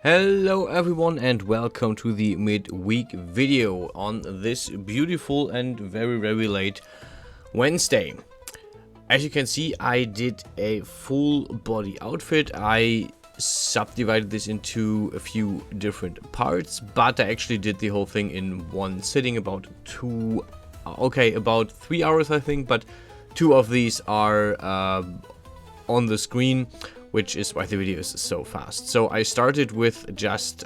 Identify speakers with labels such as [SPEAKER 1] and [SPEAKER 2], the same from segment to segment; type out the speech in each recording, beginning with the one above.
[SPEAKER 1] Hello everyone and welcome to the midweek video on this beautiful and very late Wednesday. As you can see, I did a full body outfit. I subdivided this into a few different parts, but I actually did the whole thing in one sitting, about 3 hours I think, but 2 of these are on the screen, which is why the video is so fast. So I started with just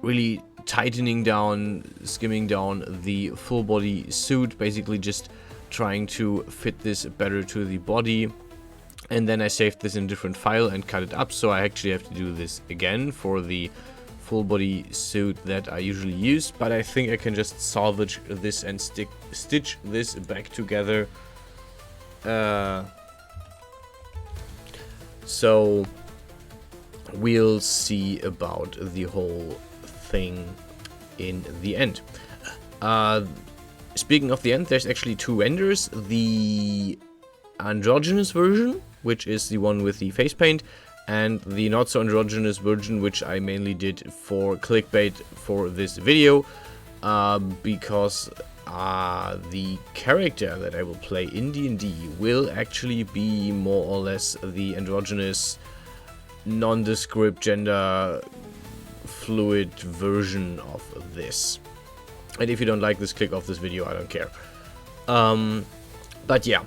[SPEAKER 1] really tightening down, skimming down the full body suit, basically just trying to fit this better to the body. And then I saved this in a different file and cut it up, so I actually have to do this again for the full body suit that I usually use, but I think I can just salvage this and stitch this back together. So we'll see about the whole thing in the end. Speaking of the end, there's actually two renders. The androgynous version, which is the one with the face paint, and the not so androgynous version, which I mainly did for clickbait for this video, because the character that I will play in dnD will actually be more or less the androgynous, nondescript, gender fluid version of this. And if you don't like this, click off this video, I don't care. But yeah,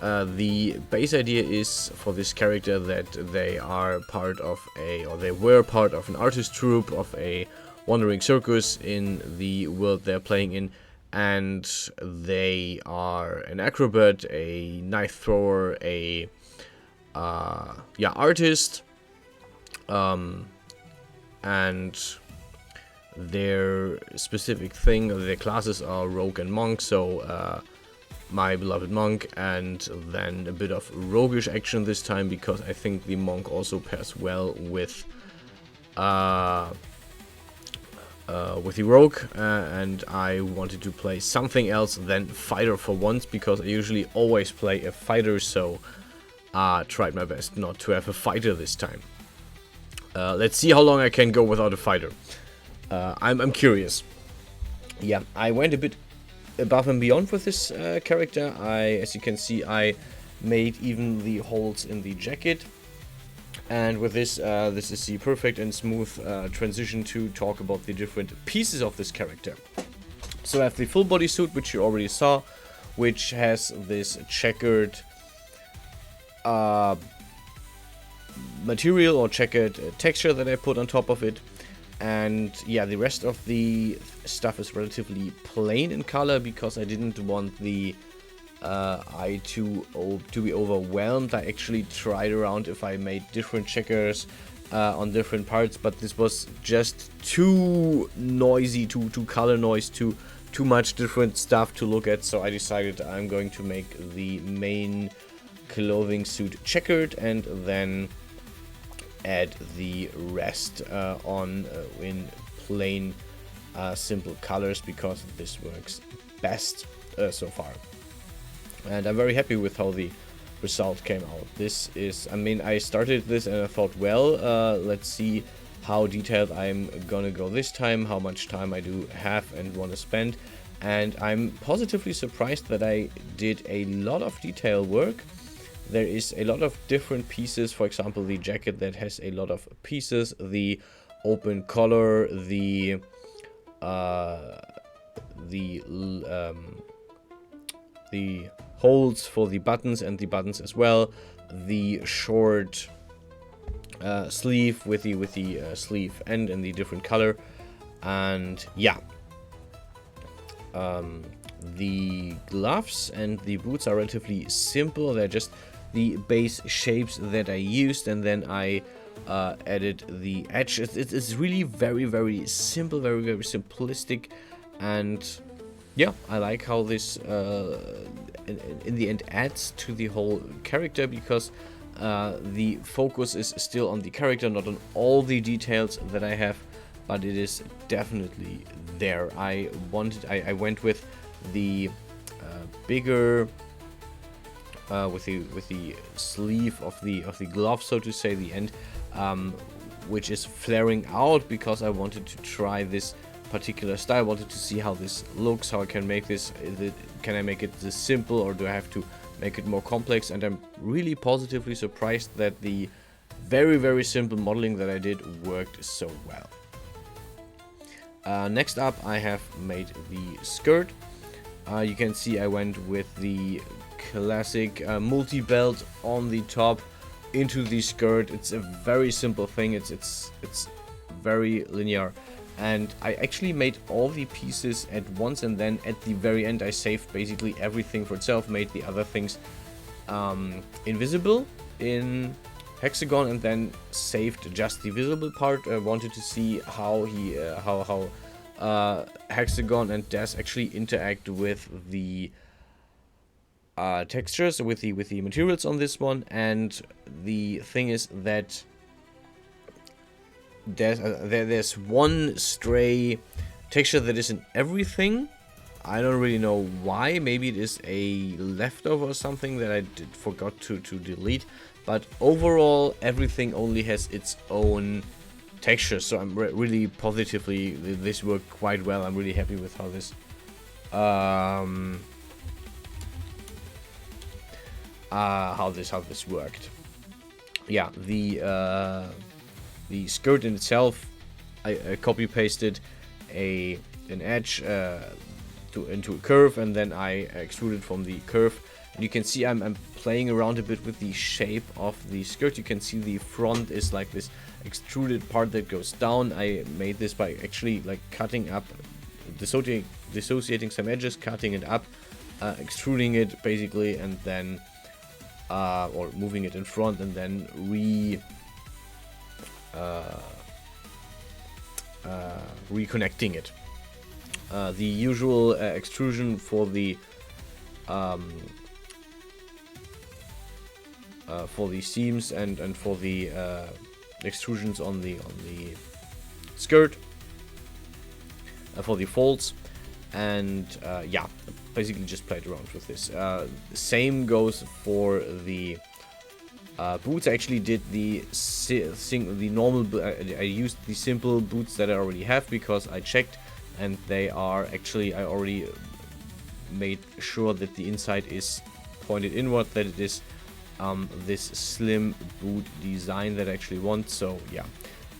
[SPEAKER 1] the base idea is for this character that they are part of they were part of an artist troupe, of a wandering circus in the world they're playing in. And they are an acrobat, a knife thrower, a artist, and their specific thing, their classes are rogue and monk. So my beloved monk, and then a bit of roguish action this time, because I think the monk also pairs well with the rogue, and I wanted to play something else than fighter for once, because I usually always play a fighter, so tried my best not to have a fighter this time. Let's see how long I can go without a fighter. I'm curious. Yeah, I went a bit above and beyond with this character. As you can see, I made even the holes in the jacket. And with this, this is the perfect and smooth transition to talk about the different pieces of this character. So I have the full body suit, which you already saw, which has this checkered material or checkered texture that I put on top of it. And yeah, the rest of the stuff is relatively plain in color, because I didn't want the eye to be overwhelmed. I actually tried around if I made different checkers on different parts, but this was just too noisy, too color noise, too much different stuff to look at. So I decided I'm going to make the main clothing suit checkered, and then add the rest on in plain simple colors, because this works best so far. And I'm very happy with how the result came out. This is, I mean, I started this and I thought, well, let's see how detailed I'm gonna go this time, how much time I do have and want to spend. And I'm positively surprised that I did a lot of detail work. There is a lot of different pieces. For example, the jacket that has a lot of pieces, the open collar, the holes for the buttons and the buttons as well, the short sleeve with the sleeve end in the different color, and yeah, the gloves and the boots are relatively simple. They're just the base shapes that I used, and then I added the edge. It's really very simple, very simplistic, and yeah, I like how this in the end adds to the whole character, because the focus is still on the character, not on all the details that I have, but it is definitely there. I went with the bigger with the sleeve of the glove, so to say, the end, which is flaring out because I wanted to try this particular style. I wanted to see how this looks, how I can make this. Can I make it this simple, or do I have to make it more complex? And I'm really positively surprised that the very, very simple modeling that I did worked so well. Next up, I have made the skirt. You can see I went with the classic multi-belt on the top into the skirt. It's a very simple thing. It's very linear, and I actually made all the pieces at once, and then at the very end I saved basically everything for itself, made the other things invisible in hexagon, and then saved just the visible part. I wanted to see how hexagon and dash actually interact with the textures, with the materials on this one. And the thing is that there's one stray texture that isn't everything. I don't really know why. Maybe it is a leftover or something that I forgot to delete. But overall, everything only has its own texture. So I'm really positively, this worked quite well. I'm really happy with how this how this worked. Yeah, the skirt in itself, I copy pasted an edge into a curve, and then I extruded from the curve. And you can see I'm playing around a bit with the shape of the skirt. You can see the front is like this extruded part that goes down. I made this by actually like cutting up, dissociating some edges, cutting it up, extruding it basically, and then or moving it in front, and then reconnecting it. The usual extrusion for the seams and for the extrusions on the skirt, for the folds, and yeah, basically just played around with this. Same goes for the boots. I actually did the normal. I used the simple boots that I already have because I checked, and they are actually, I already made sure that the inside is pointed inward, that it is this slim boot design that I actually want. So yeah,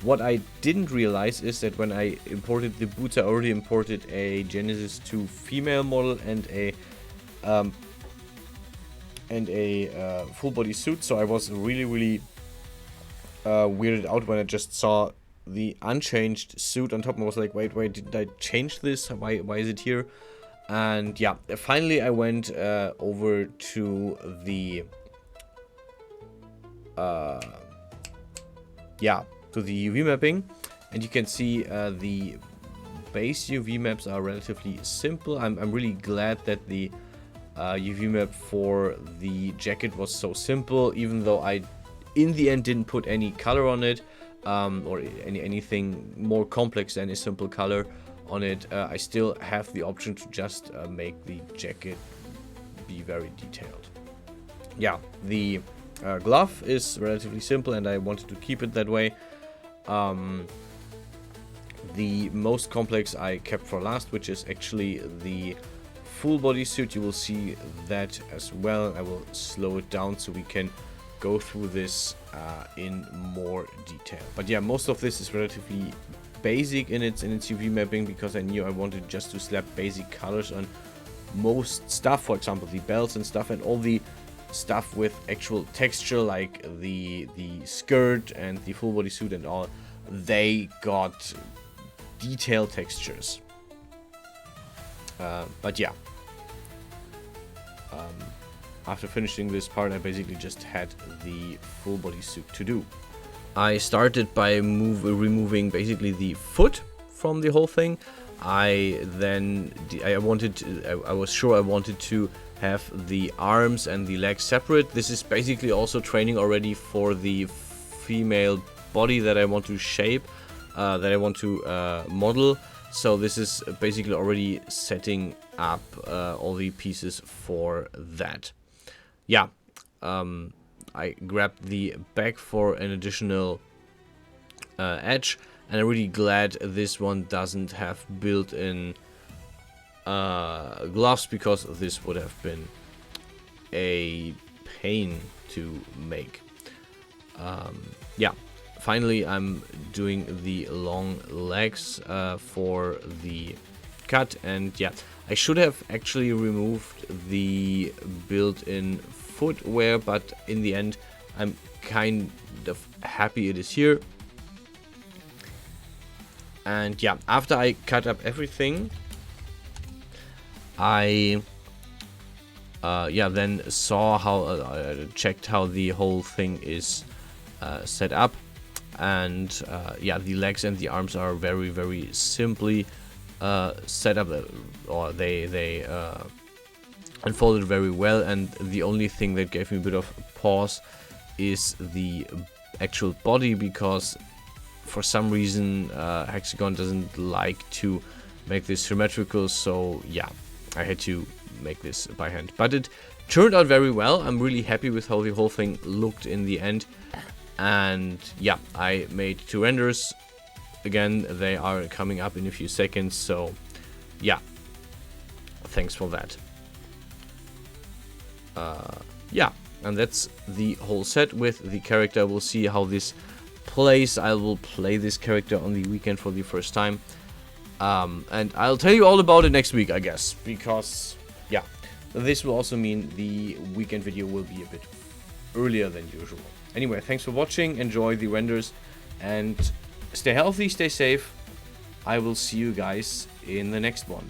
[SPEAKER 1] what I didn't realize is that when I imported the boots, I already imported a Genesis 2 female model and a full body suit. So I was really weirded out when I just saw the unchanged suit on top, and I was like, wait, did I change this? Why is it here? And yeah, finally I went over to the to the UV mapping, and you can see the base UV maps are relatively simple. I'm really glad that the UV map for the jacket was so simple, even though I in the end didn't put any color on it, or anything more complex than a simple color on it. I still have the option to just make the jacket be very detailed. Yeah, the glove is relatively simple, and I wanted to keep it that way. The most complex I kept for last, which is actually the full body suit. You will see that as well. I will slow it down so we can go through this in more detail. But yeah, most of this is relatively basic in its UV mapping, because I knew I wanted just to slap basic colors on most stuff. For example, the belts and stuff, and all the stuff with actual texture, like the skirt and the full body suit and all, they got detailed textures. But yeah, after finishing this part, I basically just had the full body suit to do. I started by removing basically the foot from the whole thing. I was sure I wanted to have the arms and the legs separate. This is basically also training already for the female body that I want to shape, that I want to model. So this is basically already setting up all the pieces for that. Yeah, I grabbed the back for an additional edge, and I'm really glad this one doesn't have built-in gloves, because this would have been a pain to make. Yeah, finally I'm doing the long legs for the cut, and yeah, I should have actually removed the built-in footwear, but in the end I'm kind of happy it is here. And yeah, after I cut up everything, I then saw how checked how the whole thing is set up, and yeah, the legs and the arms are very, very simply set up, or they unfolded very well, and the only thing that gave me a bit of pause is the actual body, because for some reason Hexagon doesn't like to make this symmetrical, so yeah, I had to make this by hand, but it turned out very well. I'm really happy with how the whole thing looked in the end. And yeah, I made 2 renders. Again, they are coming up in a few seconds, so yeah, thanks for that. Yeah, and that's the whole set with the character. We'll see how this plays. I will play this character on the weekend for the first time, and I'll tell you all about it next week, I guess, because yeah, this will also mean the weekend video will be a bit earlier than usual. Anyway, thanks for watching, enjoy the renders, and stay healthy, stay safe. I will see you guys in the next one.